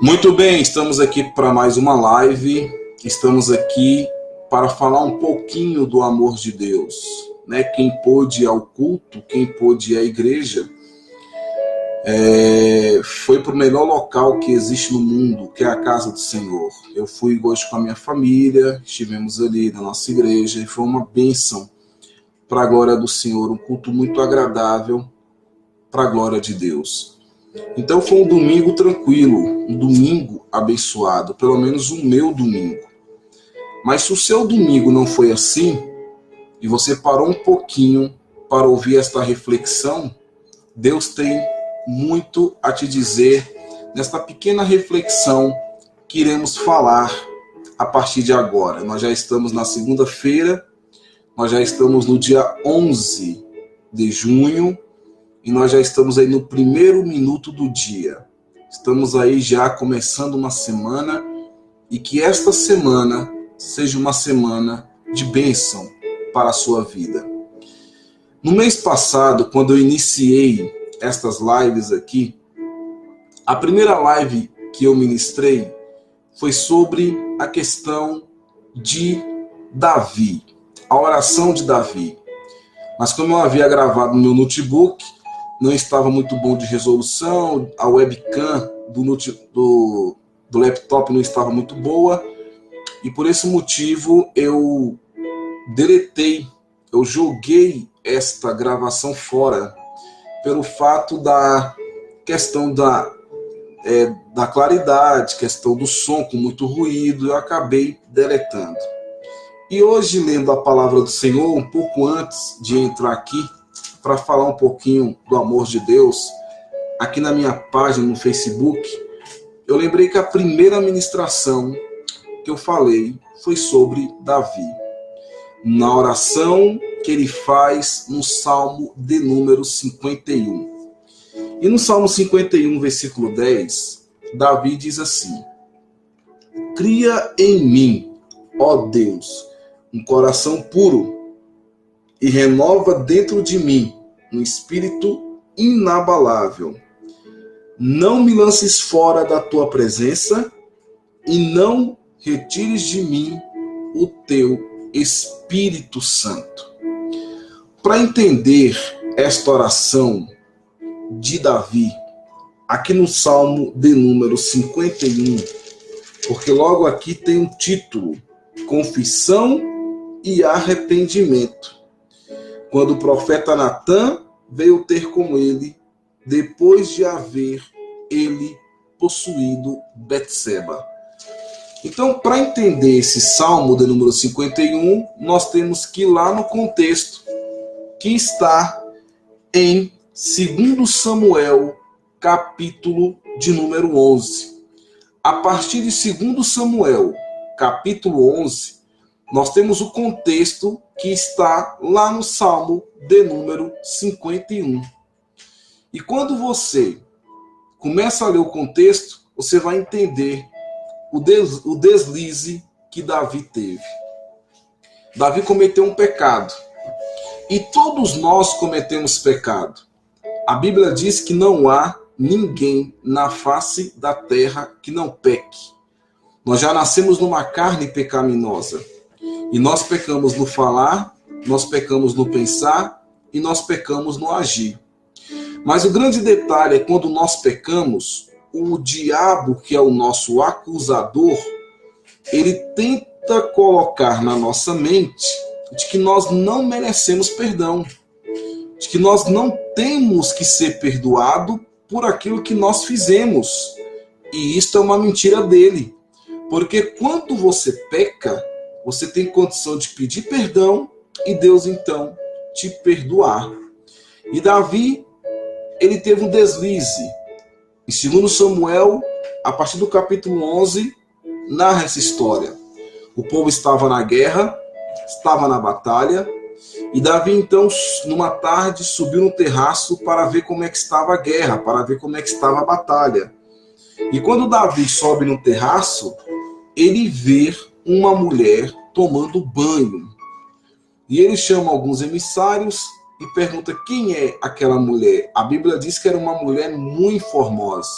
Muito bem, estamos aqui para mais uma live. Estamos aqui para falar um pouquinho do amor de Deus, né? Quem pôde ir ao culto, quem pôde ir à igreja, foi para o melhor local que existe no mundo, que é a casa do Senhor. Eu fui hoje com a minha família, estivemos ali na nossa igreja e foi uma bênção para a glória do Senhor, um culto muito agradável para a glória de Deus. Então foi um domingo tranquilo, um domingo abençoado, pelo menos o meu domingo. Mas se o seu domingo não foi assim, e você parou um pouquinho para ouvir esta reflexão, Deus tem muito a te dizer nesta pequena reflexão que iremos falar a partir de agora. Nós já estamos na segunda-feira, nós já estamos no dia 11 de junho, e nós já estamos aí no primeiro minuto do dia. Estamos aí já começando uma semana, e que esta semana seja uma semana de bênção para a sua vida. No mês passado, quando eu iniciei estas lives aqui, a primeira live que eu ministrei foi sobre a questão de Davi, a oração de Davi. Mas como eu havia gravado no meu notebook, não estava muito bom de resolução, a webcam do laptop não estava muito boa, e por esse motivo eu deletei, eu joguei esta gravação fora, pelo fato da questão da claridade, questão do som com muito ruído, eu acabei deletando. E hoje, lendo a palavra do Senhor, um pouco antes de entrar aqui, para falar um pouquinho do amor de Deus, aqui na minha página no Facebook, eu lembrei que a primeira ministração que eu falei foi sobre Davi, na oração que ele faz no Salmo de número 51. E no Salmo 51, versículo 10, Davi diz assim: cria em mim, ó Deus, um coração puro, e renova dentro de mim um espírito inabalável. Não me lances fora da tua presença e não retires de mim o teu Espírito Santo. Para entender esta oração de Davi, aqui no Salmo de número 51, porque logo aqui tem um título: Confissão e Arrependimento. Quando o profeta Natã veio ter com ele, depois de haver ele possuído Betseba. Então, para entender esse Salmo de número 51, nós temos que ir lá no contexto que está em 2 Samuel, capítulo de número 11. A partir de 2 Samuel, capítulo 11, nós temos o contexto que está lá no Salmo de número 51. E quando você começa a ler o contexto, você vai entender o deslize que Davi teve. Davi cometeu um pecado. E todos nós cometemos pecado. A Bíblia diz que não há ninguém na face da terra que não peque. Nós já nascemos numa carne pecaminosa. E nós pecamos no falar, nós pecamos no pensar e nós pecamos no agir. Mas o grande detalhe é quando nós pecamos, o diabo, que é o nosso acusador, ele tenta colocar na nossa mente de que nós não merecemos perdão, de que nós não temos que ser perdoado por aquilo que nós fizemos. E isto é uma mentira dele. Porque quando você peca, você tem condição de pedir perdão e Deus então te perdoar. E Davi, ele teve um deslize. Em 2 Samuel, a partir do capítulo 11, narra essa história. O povo estava na guerra, estava na batalha, e Davi então, numa tarde, subiu no terraço para ver como é que estava a guerra, para ver como é que estava a batalha. E quando Davi sobe no terraço, ele vê uma mulher tomando banho. E ele chama alguns emissários e pergunta quem é aquela mulher. A Bíblia diz que era uma mulher muito formosa.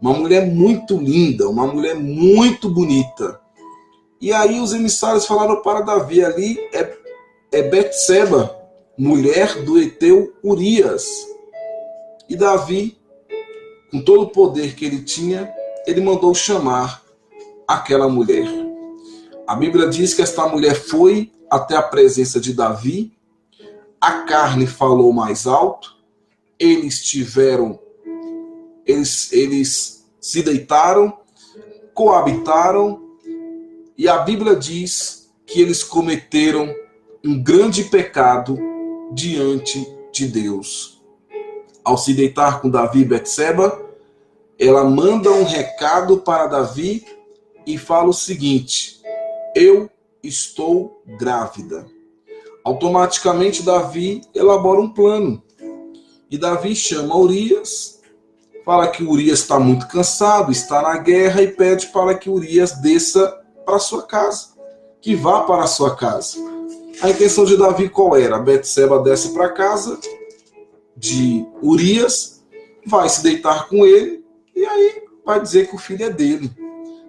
uma mulher muito linda, uma mulher muito bonita. E aí os emissários falaram para Davi, ali é Betseba, mulher do heteu Urias. E Davi, com todo o poder que ele tinha, ele mandou chamar aquela mulher. A Bíblia diz que esta mulher foi até a presença de Davi, a carne falou mais alto, eles se deitaram, coabitaram, e a Bíblia diz que eles cometeram um grande pecado diante de Deus. Ao se deitar com Davi e Betseba, ela manda um recado para Davi e fala o seguinte: eu estou grávida. Automaticamente Davi elabora um plano. E Davi chama Urias, fala que Urias está muito cansado, está na guerra, e pede para que Urias desça para sua casa, que vá para a sua casa. A intenção de Davi qual era? Betseba desce para a casa de Urias, vai se deitar com ele, e aí vai dizer que o filho é dele.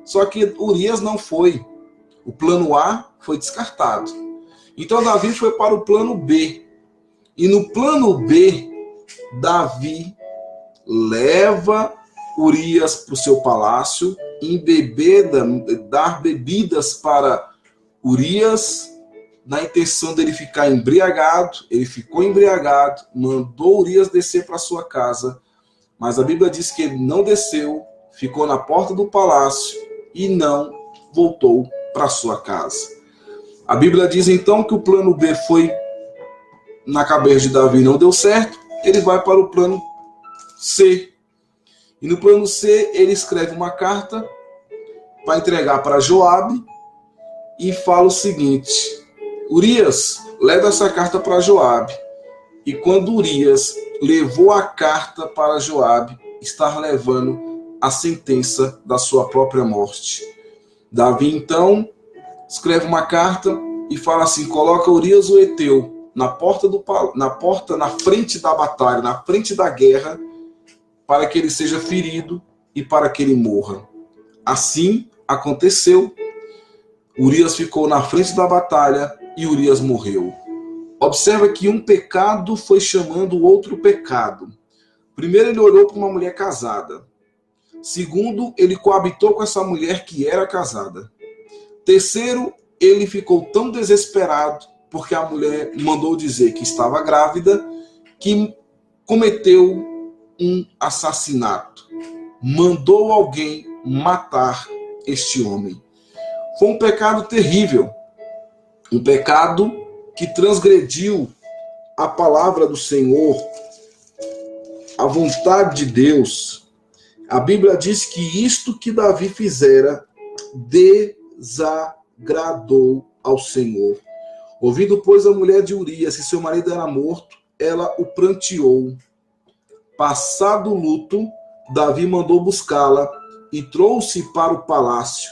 Só que Urias não foi. O plano A foi descartado. Então Davi foi para o plano B. E no plano B, Davi leva Urias para o seu palácio, dar bebidas para Urias, na intenção dele ficar embriagado. Ele ficou embriagado, mandou Urias descer para sua casa, mas a Bíblia diz que ele não desceu, ficou na porta do palácio e não voltou para sua casa. A Bíblia diz então que o plano B foi na cabeça de Davi, não deu certo, ele vai para o plano C. E no plano C, ele escreve uma carta para entregar para Joabe e fala o seguinte: Urias, leva essa carta para Joabe. E quando Urias levou a carta para Joabe, estava levando a sentença da sua própria morte. Davi, então, escreve uma carta e fala assim: coloca Urias o heteu na frente da batalha, na frente da guerra, para que ele seja ferido e para que ele morra. Assim aconteceu. Urias ficou na frente da batalha e Urias morreu. Observa que um pecado foi chamando o outro pecado. Primeiro, ele olhou para uma mulher casada. Segundo, ele coabitou com essa mulher que era casada. Terceiro, ele ficou tão desesperado porque a mulher mandou dizer que estava grávida, que cometeu um assassinato. Mandou alguém matar este homem. Foi um pecado terrível. Um pecado que transgrediu a palavra do Senhor, a vontade de Deus. A Bíblia diz que isto que Davi fizera desagradou ao Senhor. Ouvindo, pois, a mulher de Urias que seu marido era morto, ela o pranteou. Passado o luto, Davi mandou buscá-la e trouxe para o palácio.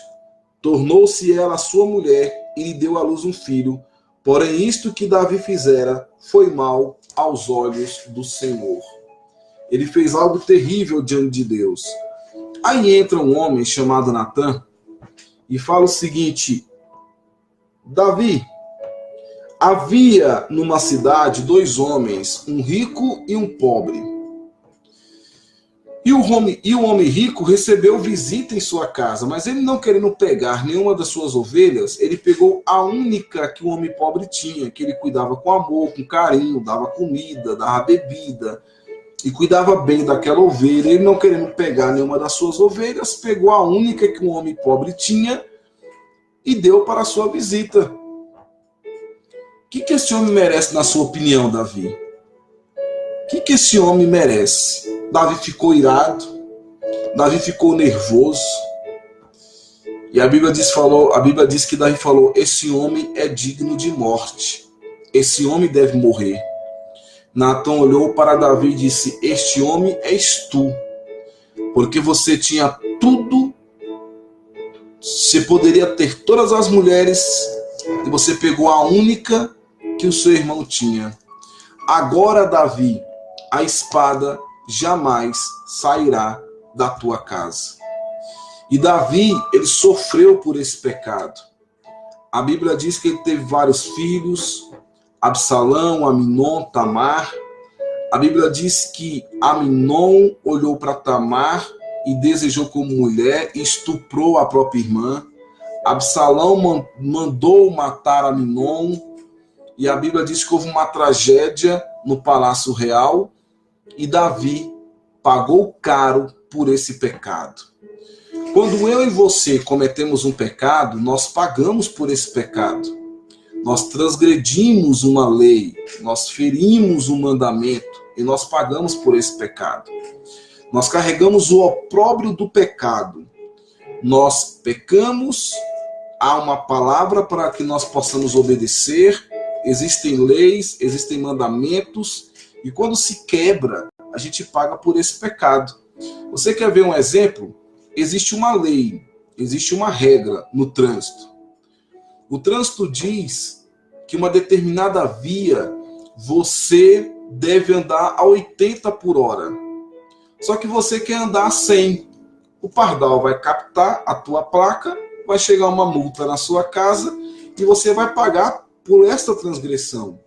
Tornou-se ela sua mulher e lhe deu à luz um filho. Porém, isto que Davi fizera foi mal aos olhos do Senhor. Ele fez algo terrível diante de Deus. Aí entra um homem chamado Natã e fala o seguinte: Davi, havia numa cidade 2 homens, um rico e um pobre. E o homem rico recebeu visita em sua casa, mas ele, não querendo pegar nenhuma das suas ovelhas, ele pegou a única que o homem pobre tinha, que ele cuidava com amor, com carinho, dava comida, dava bebida, e cuidava bem daquela ovelha. Ele, não querendo pegar nenhuma das suas ovelhas, pegou a única que o homem pobre tinha e deu para a sua visita. O que esse homem merece, na sua opinião, Davi? O que esse homem merece? Davi ficou irado, Davi ficou nervoso. E a Bíblia diz que Davi falou: esse homem é digno de morte. Esse homem deve morrer. Natã olhou para Davi e disse: este homem és tu, porque você tinha tudo, você poderia ter todas as mulheres, e você pegou a única que o seu irmão tinha. Agora, Davi, a espada jamais sairá da tua casa. E Davi, ele sofreu por esse pecado. A Bíblia diz que ele teve vários filhos, Absalão, Aminon, Tamar. A Bíblia diz que Aminon olhou para Tamar e desejou como mulher e estuprou a própria irmã. Absalão mandou matar Aminon, e a Bíblia diz que houve uma tragédia no Palácio Real, e Davi pagou caro por esse pecado. Quando eu e você cometemos um pecado, nós pagamos por esse pecado. Nós transgredimos uma lei, nós ferimos um mandamento, e nós pagamos por esse pecado. Nós carregamos o opróbrio do pecado. Nós pecamos, há uma palavra para que nós possamos obedecer, existem leis, existem mandamentos, e quando se quebra, a gente paga por esse pecado. Você quer ver um exemplo? Existe uma lei, existe uma regra no trânsito. O trânsito diz que uma determinada via você deve andar a 80 por hora. Só que você quer andar a 100. O pardal vai captar a tua placa, vai chegar uma multa na sua casa e você vai pagar por esta transgressão.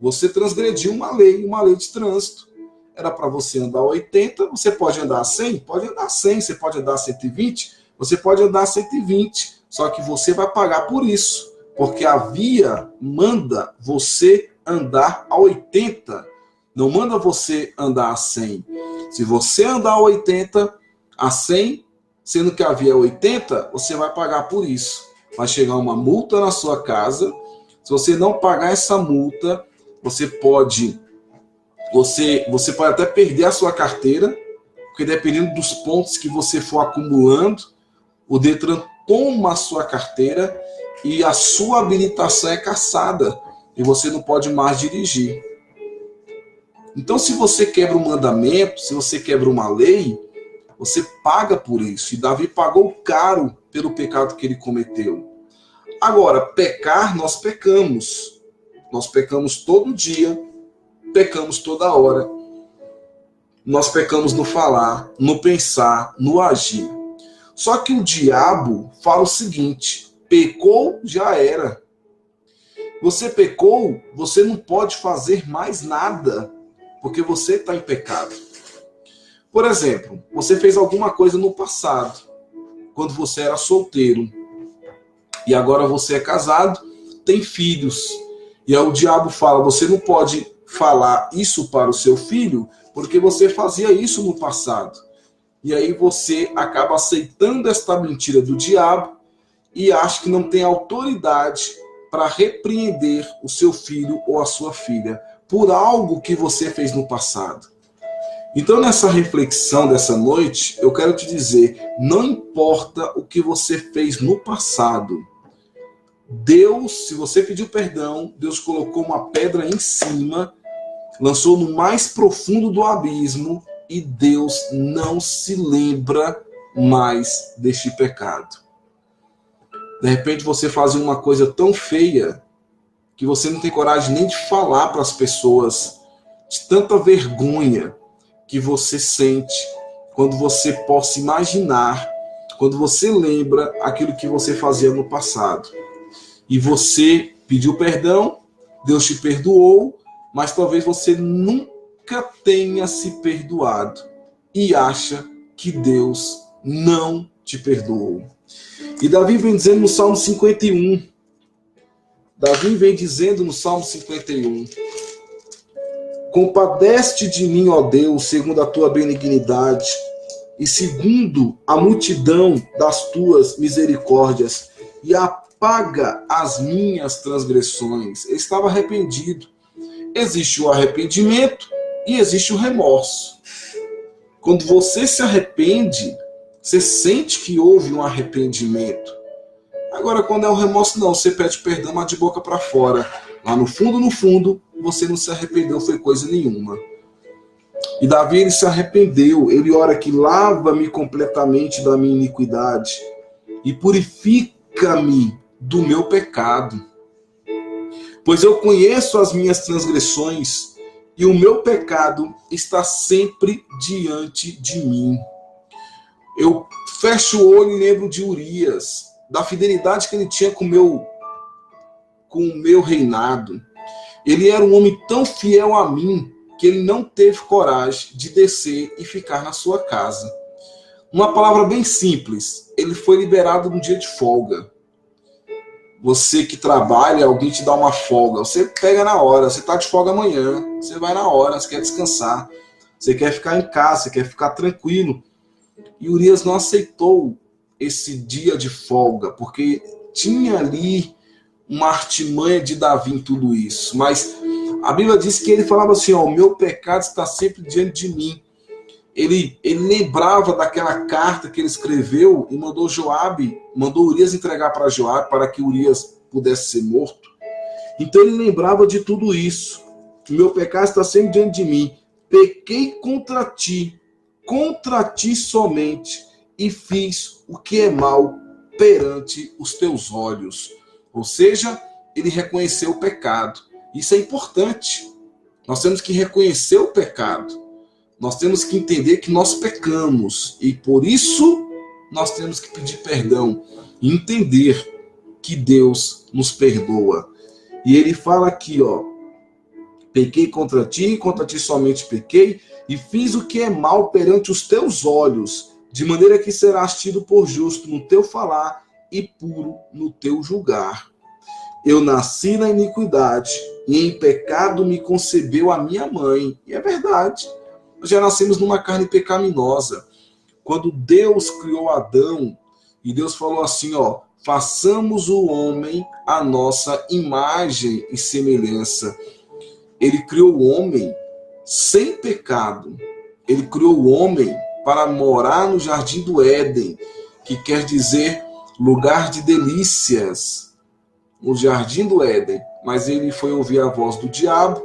Você transgrediu uma lei de trânsito. Era para você andar a 80, você pode andar a 100? Pode andar a 100, você pode andar a 120, você pode andar a 120. Só que você vai pagar por isso, porque a via manda você andar a 80, não manda você andar a 100. Se você andar a 80, a 100, sendo que a via é 80, você vai pagar por isso. Vai chegar uma multa na sua casa. Se você não pagar essa multa, você pode até perder a sua carteira, porque dependendo dos pontos que você for acumulando, o Detran toma a sua carteira e a sua habilitação é cassada e você não pode mais dirigir. Então, se você quebra um mandamento, se você quebra uma lei, você paga por isso. E Davi pagou caro pelo pecado que ele cometeu. Agora, pecar, nós pecamos. Nós pecamos todo dia, pecamos toda hora. Nós pecamos no falar, no pensar, no agir. Só que o diabo fala o seguinte: pecou, já era. Você pecou, você não pode fazer mais nada, porque você está em pecado. Por exemplo, você fez alguma coisa no passado, quando você era solteiro, e agora você é casado, tem filhos. E aí o diabo fala: você não pode falar isso para o seu filho, porque você fazia isso no passado. E aí você acaba aceitando esta mentira do diabo e acha que não tem autoridade para repreender o seu filho ou a sua filha por algo que você fez no passado. Então, nessa reflexão dessa noite, eu quero te dizer: não importa o que você fez no passado, Deus, se você pediu perdão, Deus colocou uma pedra em cima, lançou no mais profundo do abismo, e Deus não se lembra mais deste pecado. De repente você faz uma coisa tão feia que você não tem coragem nem de falar para as pessoas, de tanta vergonha que você sente quando você possa imaginar, quando você lembra aquilo que você fazia no passado. E você pediu perdão, Deus te perdoou, mas talvez você nunca tenha se perdoado e acha que Deus não te perdoou. E Davi vem dizendo no Salmo 51, compadece-te de mim, ó Deus, segundo a tua benignidade, e segundo a multidão das tuas misericórdias, e apaga as minhas transgressões. Ele estava arrependido. Existe o arrependimento e existe o remorso. Quando você se arrepende, você sente que houve um arrependimento. Agora, quando é o remorso, não. Você pede perdão, mas de boca para fora. Lá no fundo, você não se arrependeu, foi coisa nenhuma. E Davi, ele se arrependeu. Ele ora que lava-me completamente da minha iniquidade e purifica-me do meu pecado. Pois eu conheço as minhas transgressões e o meu pecado está sempre diante de mim. Eu fecho o olho e lembro de Urias, da fidelidade que ele tinha com o meu reinado. Ele era um homem tão fiel a mim que ele não teve coragem de descer e ficar na sua casa. Uma palavra bem simples, ele foi liberado num dia de folga. Você que trabalha, alguém te dá uma folga, você pega na hora, você está de folga amanhã, você vai na hora, você quer descansar, você quer ficar em casa, você quer ficar tranquilo. E Urias não aceitou esse dia de folga, porque tinha ali uma artimanha de Davi em tudo isso. Mas a Bíblia diz que ele falava assim, ó, o meu pecado está sempre diante de mim. Ele lembrava daquela carta que ele escreveu e mandou Urias entregar para Joabe para que Urias pudesse ser morto. Então ele lembrava de tudo isso. O meu pecado está sempre diante de mim. Pequei contra ti somente, e fiz o que é mal perante os teus olhos. Ou seja, ele reconheceu o pecado. Isso é importante. Nós temos que reconhecer o pecado. Nós temos que entender que nós pecamos e por isso nós temos que pedir perdão e entender que Deus nos perdoa. E ele fala aqui, ó, pequei contra ti somente pequei e fiz o que é mal perante os teus olhos, de maneira que serás tido por justo no teu falar e puro no teu julgar. Eu nasci na iniquidade e em pecado me concebeu a minha mãe. E é verdade. Nós já nascemos numa carne pecaminosa. Quando Deus criou Adão, e Deus falou assim, ó, façamos o homem à nossa imagem e semelhança. Ele criou o homem sem pecado. Ele criou o homem para morar no jardim do Éden, que quer dizer lugar de delícias, o jardim do Éden. Mas ele foi ouvir a voz do diabo,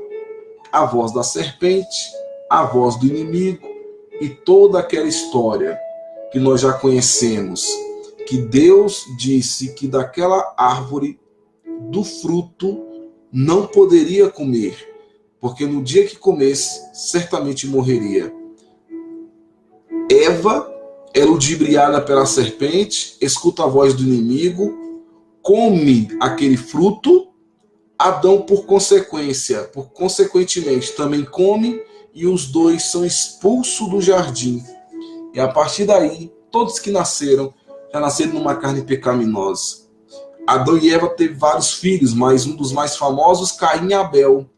a voz da serpente, a voz do inimigo e toda aquela história que nós já conhecemos, que Deus disse que daquela árvore do fruto não poderia comer, porque no dia que comesse, certamente morreria. Eva é ludibriada pela serpente, escuta a voz do inimigo, come aquele fruto. Adão, consequentemente, também come, e os dois são expulsos do jardim. E a partir daí, todos que nasceram, já nasceram numa carne pecaminosa. Adão e Eva teve vários filhos, mas um dos mais famosos, Caim e Abel.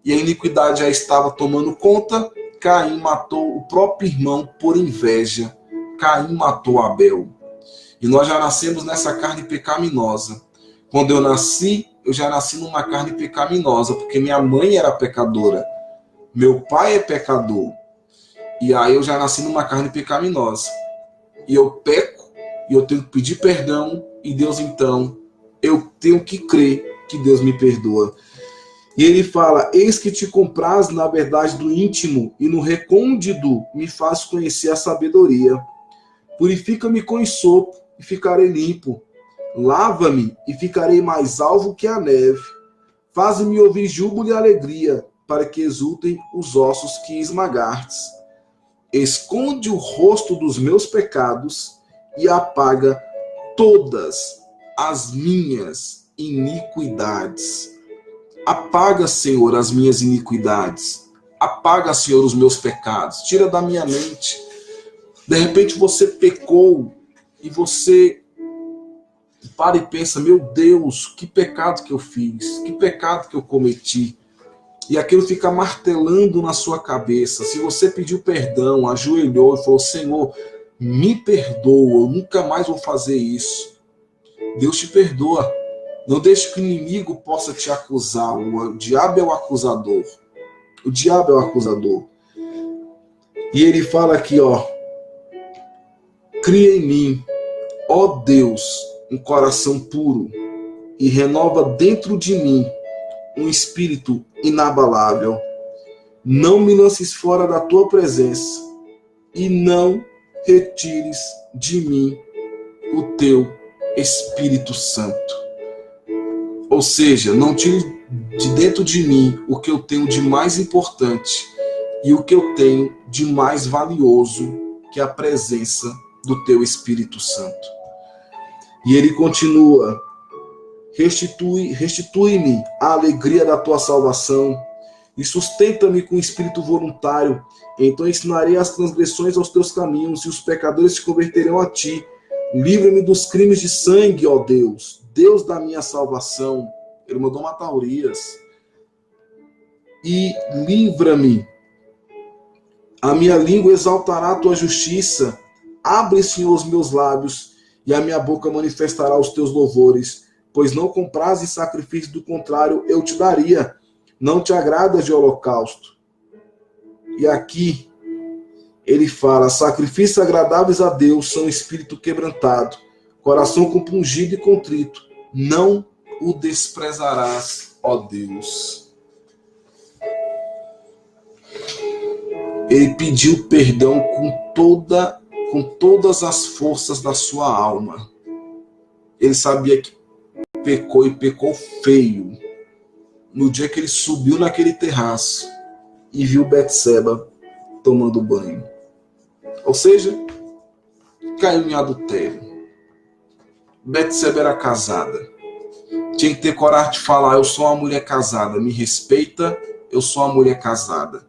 E a iniquidade já estava tomando conta. Caim matou o próprio irmão por inveja. Caim matou Abel. E nós já nascemos nessa carne pecaminosa. Quando eu nasci, eu já nasci numa carne pecaminosa, porque minha mãe era pecadora. Meu pai é pecador. E aí eu já nasci numa carne pecaminosa. E eu peco, e eu tenho que pedir perdão, e Deus então, eu tenho que crer que Deus me perdoa. E ele fala, eis que te compraz na verdade do íntimo, e no recôndito me faz conhecer a sabedoria. Purifica-me com ensopo, e ficarei limpo. Lava-me, e ficarei mais alvo que a neve. Faz-me ouvir júbilo e alegria, para que exultem os ossos que esmagastes. Esconde o rosto dos meus pecados e apaga todas as minhas iniquidades. Apaga, Senhor, as minhas iniquidades. Apaga, Senhor, os meus pecados. Tira da minha mente. De repente você pecou e você para e pensa, meu Deus, que pecado que eu fiz, que pecado que eu cometi. E aquilo fica martelando na sua cabeça. Se você pediu perdão, ajoelhou e falou, Senhor, me perdoa, eu nunca mais vou fazer isso. Deus te perdoa. Não deixe que o inimigo possa te acusar. O diabo é o acusador. O diabo é o acusador. E ele fala aqui, ó, cria em mim, ó Deus, um coração puro e renova dentro de mim um espírito inabalável. Não me lances fora da tua presença e não retires de mim o teu Espírito Santo. Ou seja, não tire de dentro de mim o que eu tenho de mais importante e o que eu tenho de mais valioso, que é a presença do teu Espírito Santo. E ele continua: restitui-me a alegria da tua salvação e sustenta-me com espírito voluntário. Então ensinarei as transgressões aos teus caminhos e os pecadores se converterão a ti. Livra-me dos crimes de sangue, ó Deus, Deus da minha salvação. Ele mandou matar Urias. E livra-me. A minha língua exaltará a tua justiça. Abre, Senhor, os meus lábios, e a minha boca manifestará os teus louvores. Pois não comprases sacrifício, do contrário, eu te daria. Não te agradas de holocausto. E aqui ele fala: sacrifícios agradáveis a Deus são espírito quebrantado, coração compungido e contrito. Não o desprezarás, ó Deus. Ele pediu perdão com todas as forças da sua alma. Ele sabia que pecou e pecou feio. No dia que ele subiu naquele terraço e viu Betseba tomando banho. Ou seja, caiu em adultério. Betseba era casada. Tinha que ter coragem de falar: eu sou uma mulher casada, me respeita, eu sou uma mulher casada.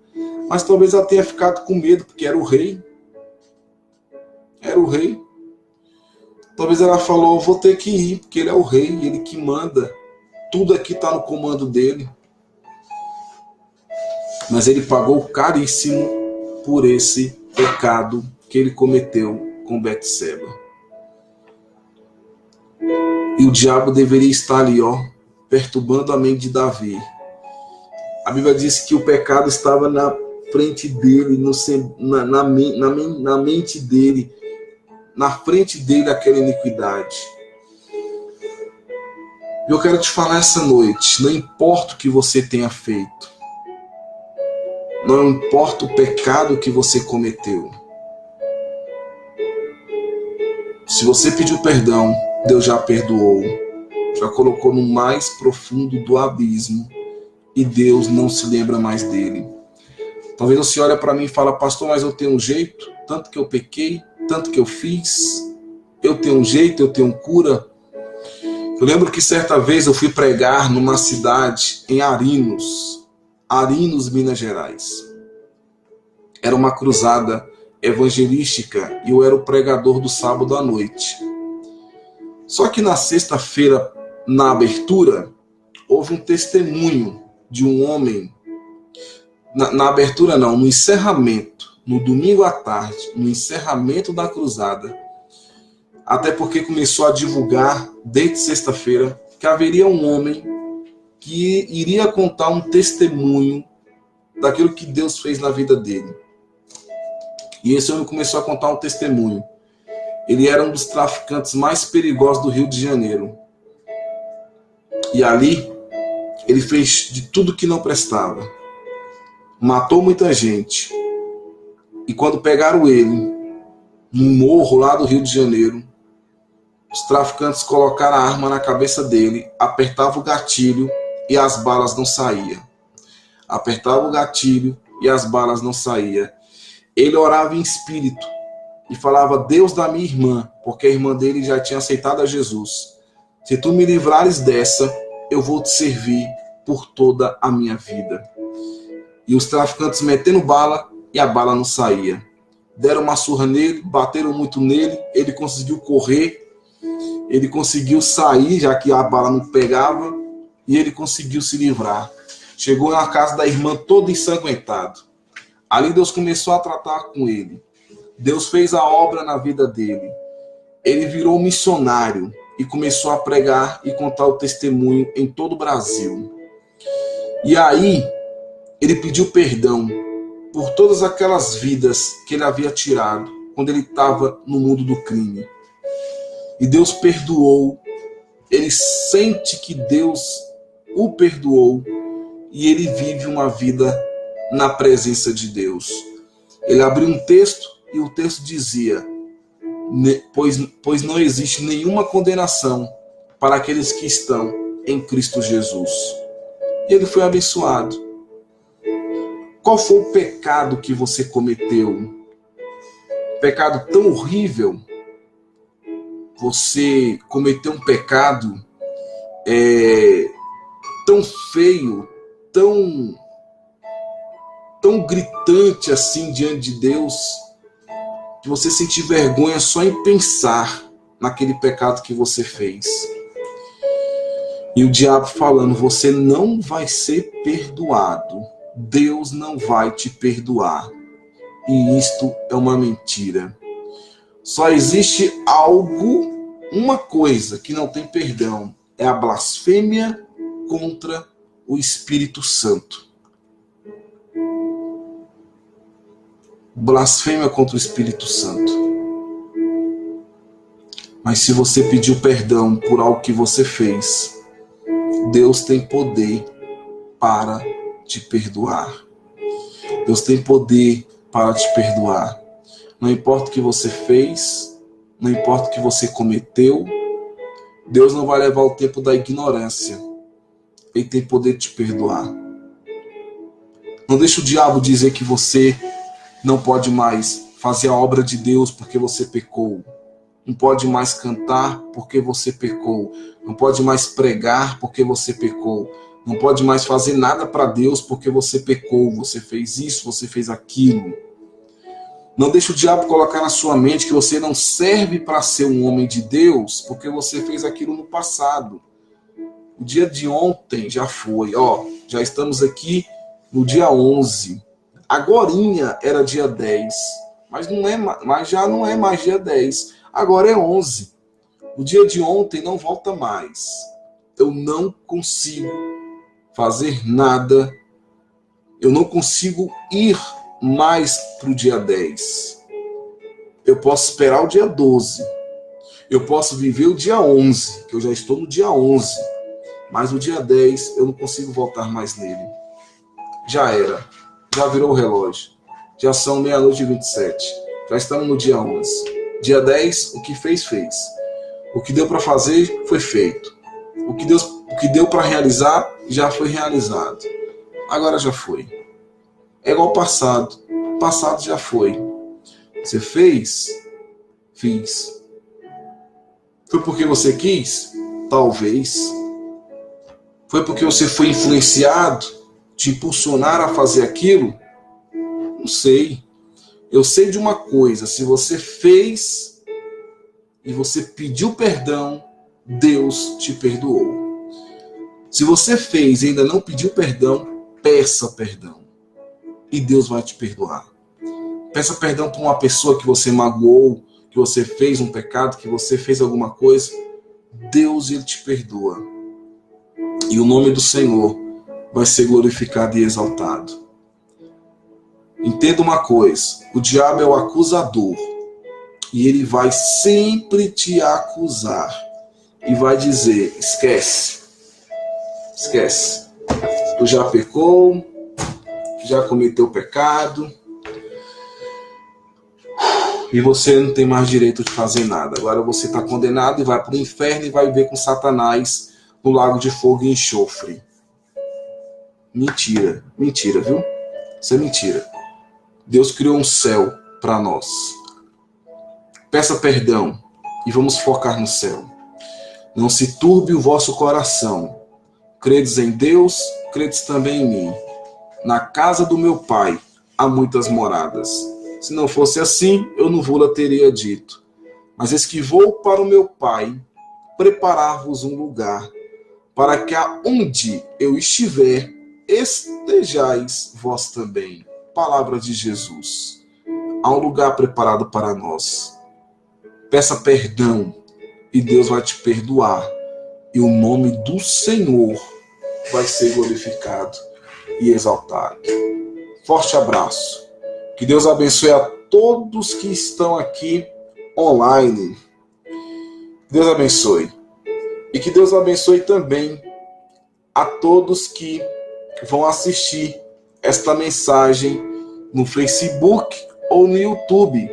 Mas talvez ela tenha ficado com medo, porque era o rei. Era o rei. Talvez ela falou: eu vou ter que ir, porque ele é o rei, ele que manda. Tudo aqui está no comando dele. Mas ele pagou caríssimo por esse pecado que ele cometeu com Betseba. E o diabo deveria estar ali, perturbando a mente de Davi. A Bíblia diz que o pecado estava na frente dele, na mente dele, na frente dele, aquela iniquidade. E eu quero te falar essa noite: não importa o que você tenha feito, não importa o pecado que você cometeu, se você pediu perdão, Deus já perdoou, já colocou no mais profundo do abismo, e Deus não se lembra mais dele. Talvez você olhe para mim e fale: pastor, mas eu tenho um jeito, tanto que eu pequei, tanto que eu fiz, eu tenho um jeito, eu tenho cura. Eu lembro que certa vez eu fui pregar numa cidade em Arinos, Minas Gerais. Era uma cruzada evangelística e eu era o pregador do sábado à noite. Só que na sexta-feira, na abertura, houve um testemunho de um homem. Na abertura não, no encerramento, no domingo à tarde, no encerramento da cruzada. Até porque começou a divulgar, desde sexta-feira, que haveria um homem que iria contar um testemunho daquilo que Deus fez na vida dele. E esse homem começou a contar um testemunho. Ele era um dos traficantes mais perigosos do Rio de Janeiro. E ali, ele fez de tudo que não prestava. Matou muita gente. E quando pegaram ele, no morro lá do Rio de Janeiro, os traficantes colocaram a arma na cabeça dele, apertavam o gatilho e as balas não saíam. Apertava o gatilho e as balas não saíam. Ele orava em espírito e falava: Deus da minha irmã, porque a irmã dele já tinha aceitado a Jesus. Se tu me livrares dessa, eu vou te servir por toda a minha vida. E os traficantes metendo bala e a bala não saía. Deram uma surra nele, bateram muito nele, ele conseguiu correr, ele conseguiu sair, já que a bala não pegava, e ele conseguiu se livrar. Chegou na casa da irmã todo ensanguentado. Ali Deus começou a tratar com ele. Deus fez a obra na vida dele. Ele virou missionário e começou a pregar e contar o testemunho em todo o Brasil. E aí, ele pediu perdão por todas aquelas vidas que ele havia tirado quando ele estava no mundo do crime. E Deus perdoou. Ele sente que Deus o perdoou e ele vive uma vida na presença de Deus. Ele abriu um texto e o texto dizia: pois não existe nenhuma condenação para aqueles que estão em Cristo Jesus. E ele foi abençoado. Qual foi o pecado que você cometeu? pecado tão horrível, você cometeu um pecado tão feio, tão gritante assim diante de Deus, que você sentir vergonha só em pensar naquele pecado que você fez. E o diabo falando, você não vai ser perdoado. Deus não vai te perdoar. E isto é uma mentira. Só existe algo, uma coisa que não tem perdão. É a blasfêmia contra o Espírito Santo. Blasfêmia contra o Espírito Santo. Mas se você pediu perdão por algo que você fez, Deus tem poder para te perdoar. Deus tem poder para te perdoar. Não importa o que você fez, não importa o que você cometeu, Deus não vai levar o tempo da ignorância. Ele tem poder de te perdoar. Não deixe o diabo dizer que você não pode mais fazer a obra de Deus porque você pecou. Não pode mais cantar porque você pecou. Não pode mais pregar porque você pecou. Não pode mais fazer nada para Deus porque você pecou. Você fez isso, você fez aquilo. Não deixe o diabo colocar na sua mente que você não serve para ser um homem de Deus porque você fez aquilo no passado. O dia de ontem já foi. Já estamos aqui no dia 11. Agorinha era dia 10. Mas já não é mais dia 10. Agora é 11. O dia de ontem não volta mais. Eu não consigo fazer nada. Eu não consigo ir mais para o dia 10. Eu posso esperar o dia 12. Eu posso viver o dia 11, que eu já estou no dia 11. Mas o dia 10 eu não consigo voltar mais nele. Já era. Já virou o relógio. Já são 00:27. Já estamos no dia 11. Dia 10, o que fez, fez. O que deu para fazer, foi feito. O que deu para realizar, já foi realizado. Agora já foi. É igual ao passado. O passado já foi. Você fez? Fiz. Foi porque você quis? Talvez. Foi porque você foi influenciado, te impulsionar a fazer aquilo? Não sei. Eu sei de uma coisa, se você fez e você pediu perdão, Deus te perdoou. Se você fez e ainda não pediu perdão, peça perdão. E Deus vai te perdoar. Peça perdão por uma pessoa que você magoou, que você fez um pecado, que você fez alguma coisa. Deus, ele te perdoa. E o nome do Senhor vai ser glorificado e exaltado. Entenda uma coisa, o diabo é o acusador e ele vai sempre te acusar e vai dizer, esquece, tu já pecou, já cometeu pecado e você não tem mais direito de fazer nada, agora você está condenado e vai para o inferno e vai viver com Satanás no lago de fogo e enxofre. Mentira, viu? Isso é mentira. Deus criou um céu para nós. Peça perdão e vamos focar no céu. Não se turbe o vosso coração. Credes em Deus, credes também em mim. Na casa do meu Pai há muitas moradas. Se não fosse assim, eu não vou-la teria dito. Mas eis que vou para o meu Pai preparar-vos um lugar, para que aonde eu estiver, estejais vós também. Palavra de Jesus. Há um lugar preparado para nós. Peça perdão e Deus vai te perdoar. E o nome do Senhor vai ser glorificado e exaltado. Forte abraço. Que Deus abençoe a todos que estão aqui online. Deus abençoe. E que Deus abençoe também a todos que vão assistir esta mensagem no Facebook ou no YouTube,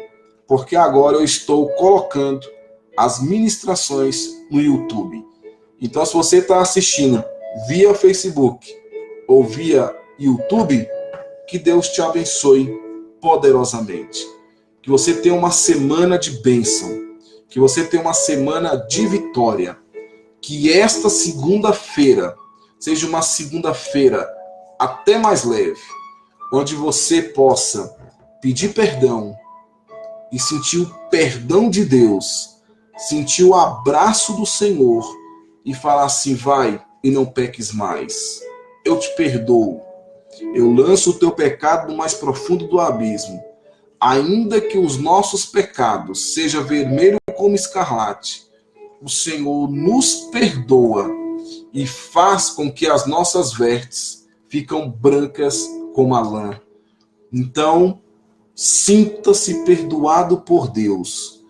porque agora eu estou colocando as ministrações no YouTube. Então, se você está assistindo via Facebook ou via YouTube, que Deus te abençoe poderosamente. que você tenha uma semana de bênção, que você tenha uma semana de vitória, que esta segunda-feira seja uma segunda-feira até mais leve, onde você possa pedir perdão e sentir o perdão de Deus, sentir o abraço do Senhor e falar assim: vai e não peques mais. Eu te perdoo. Eu lanço o teu pecado no mais profundo do abismo. Ainda que os nossos pecados sejam vermelhos como escarlate, o Senhor nos perdoa e faz com que as nossas vestes ficam brancas como a lã. Então, sinta-se perdoado por Deus.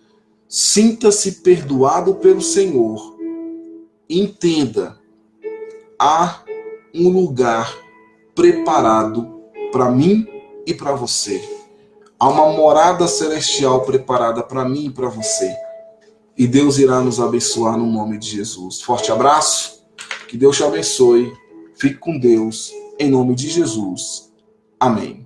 Sinta-se perdoado pelo Senhor. Entenda, há um lugar preparado para mim e para você. Há uma morada celestial preparada para mim e para você. E Deus irá nos abençoar no nome de Jesus. Forte abraço. Que Deus te abençoe. Fique com Deus. Em nome de Jesus. Amém.